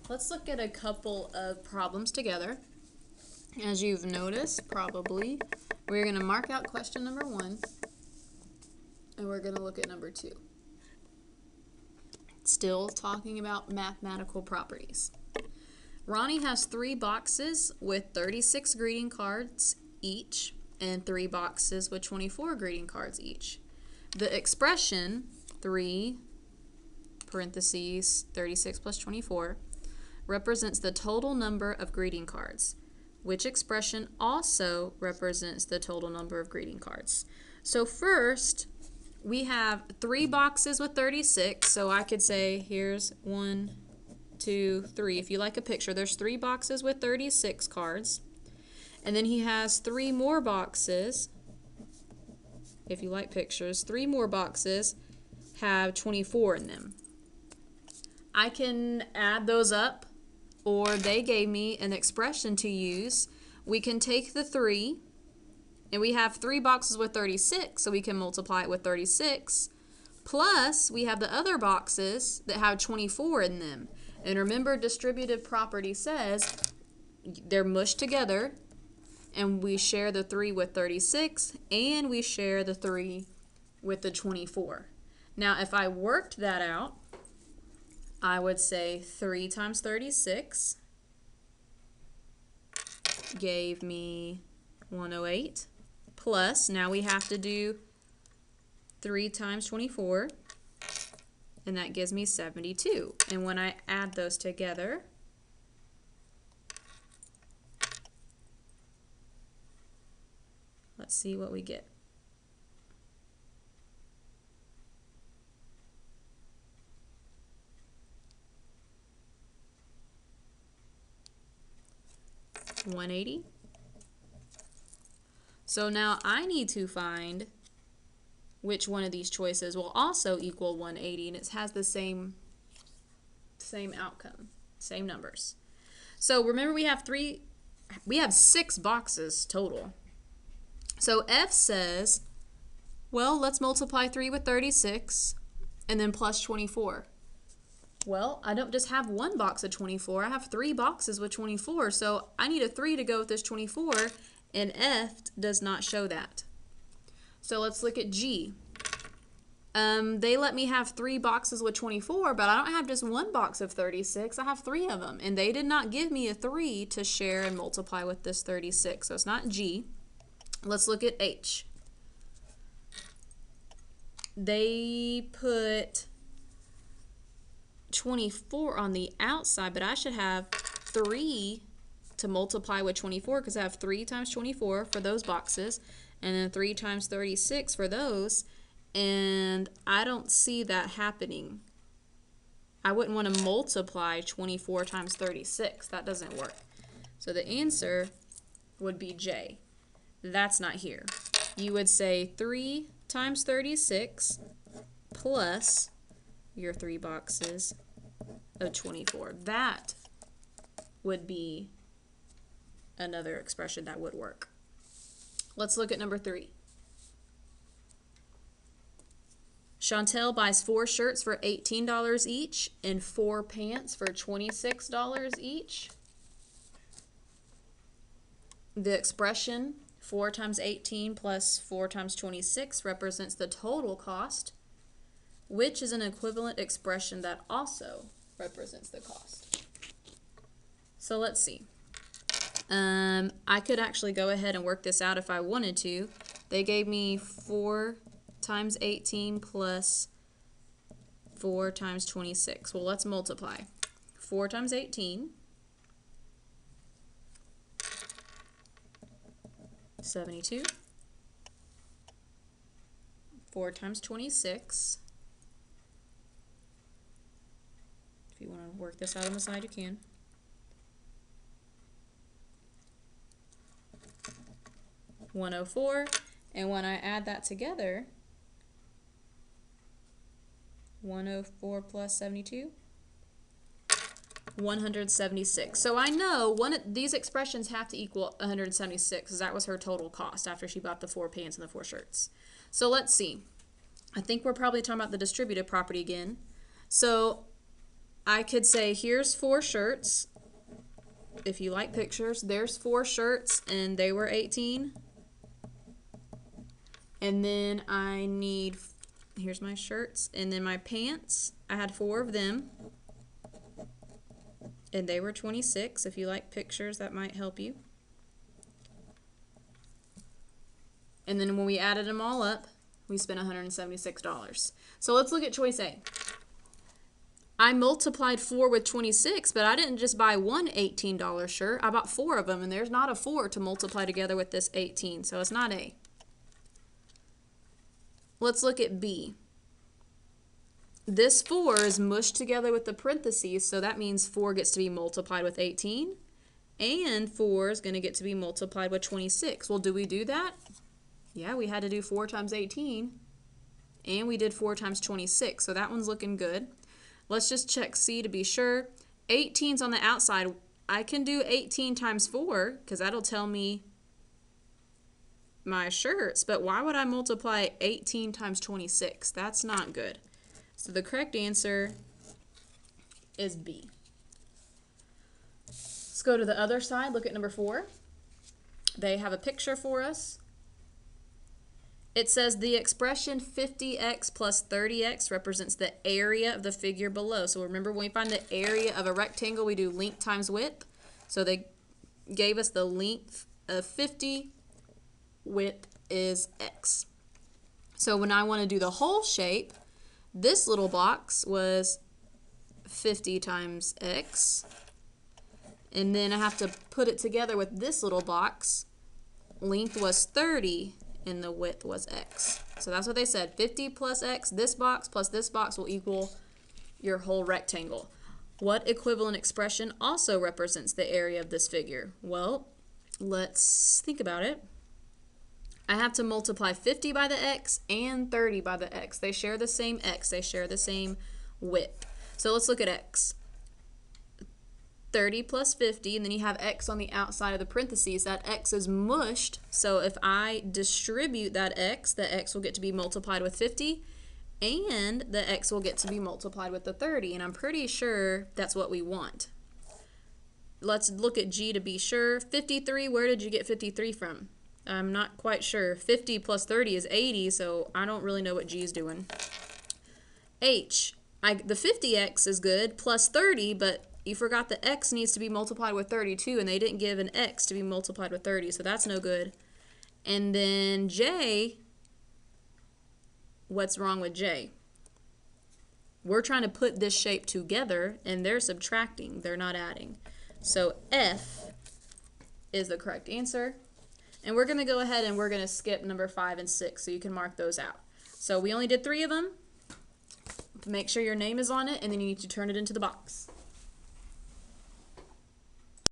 Let's look at a couple of problems together. As you've noticed, probably, we're going to mark out question number 1, and we're going to look at number 2. Still talking about mathematical properties. Ronnie has 3 boxes with 36 greeting cards each, and 3 boxes with 24 greeting cards each. The expression 3 parentheses 36 plus 24 represents the total number of greeting cards, which expression also represents the total number of greeting cards. So first, we have 3 boxes with 36, so I could say here's 1, 2, 3. If you like a picture, there's 3 boxes with 36 cards. And then he has 3 more boxes. If you like pictures, 3 more boxes have 24 in them. I can add those up, or they gave me an expression to use. We can take the 3, and we have 3 boxes with 36, so we can multiply it with 36. Plus, we have the other boxes that have 24 in them. And remember, distributive property says they're mushed together, and we share the 3 with 36, and we share the 3 with the 24. Now, if I worked that out, I would say 3 times 36 gave me 108, plus, now we have to do 3 times 24, and that gives me 72. And when I add those together, let's see what we get. $180. So now I need to find which one of these choices will also equal 180, and it has the same outcome, same numbers. So remember, we have 6 boxes total. So F says, well, let's multiply 3 with 36 and then plus 24. Well, I don't just have 1 box of 24, I have 3 boxes with 24, so I need a 3 to go with this 24, and F does not show that. So let's look at G. They let me have 3 boxes with 24, but I don't have just 1 box of 36, I have 3 of them, and they did not give me a 3 to share and multiply with this 36, so it's not G. Let's look at H. They put 24 on the outside, but I should have 3 to multiply with 24 because I have 3 times 24 for those boxes and then 3 times 36 for those, and I don't see that happening. I wouldn't want to multiply 24 times 36. That doesn't work. So the answer would be J. That's not here. You would say 3 times 36 plus your 3 boxes of 24. That would be another expression that would work. Let's look at number 3. Chantel buys 4 shirts for $18 each and 4 pants for $26 each. The expression 4 times 18 plus 4 times 26 represents the total cost, which is an equivalent expression that also represents the cost. So let's see. I could actually go ahead and work this out if I wanted to. They gave me 4 times 18 plus 4 times 26. Well, let's multiply. 4 times 18, 72. 4 times 26. If you want to work this out on the side, you can. 104, and when I add that together, 104 plus 72, 176. So I know these expressions have to equal 176 because that was her total cost after she bought the 4 pants and the 4 shirts. So let's see. I think we're probably talking about the distributive property again. So I could say here's 4 shirts. If you like pictures, there's 4 shirts and they were 18. And then I need, here's my shirts, and then my pants, I had 4 of them. And they were 26. If you like pictures, that might help you. And then when we added them all up, we spent $176. So let's look at choice A. I multiplied 4 with 26, but I didn't just buy one $18 shirt. I bought 4 of them, and there's not a 4 to multiply together with this 18, so it's not A. Let's look at B. This 4 is mushed together with the parentheses, so that means 4 gets to be multiplied with 18, and 4 is going to get to be multiplied with 26. Well, do we do that? Yeah, we had to do 4 times 18, and we did 4 times 26, so that one's looking good. Let's just check C to be sure. 18's on the outside. I can do 18 times 4 because that'll tell me my shirts, but why would I multiply 18 times 26? That's not good. So the correct answer is B. Let's go to the other side. Look at number 4. They have a picture for us. It says the expression 50x plus 30x represents the area of the figure below. So remember, when we find the area of a rectangle, we do length times width. So they gave us the length of 50, width is x. So when I want to do the whole shape, this little box was 50 times x. And then I have to put it together with this little box. Length was 30. And the width was x. So that's what they said. 50 plus x, this box plus this box will equal your whole rectangle. What equivalent expression also represents the area of this figure? Well, let's think about it. I have to multiply 50 by the x and 30 by the x. They share the same x. They share the same width. So let's look at x. 30 plus 50, and then you have x on the outside of the parentheses. That x is mushed, so if I distribute that x, the x will get to be multiplied with 50, and the x will get to be multiplied with the 30, and I'm pretty sure that's what we want. Let's look at G to be sure. 53, where did you get 53 from? I'm not quite sure. 50 plus 30 is 80, so I don't really know what G is doing. H, the 50x is good, plus 30, but you forgot the x needs to be multiplied with 32, and they didn't give an x to be multiplied with 30, so that's no good. And then J, what's wrong with J? We're trying to put this shape together, and they're subtracting. They're not adding. So F is the correct answer. And we're going to go ahead and we're going to skip number 5 and 6, so you can mark those out. So we only did 3 of them. Make sure your name is on it, and then you need to turn it into the box.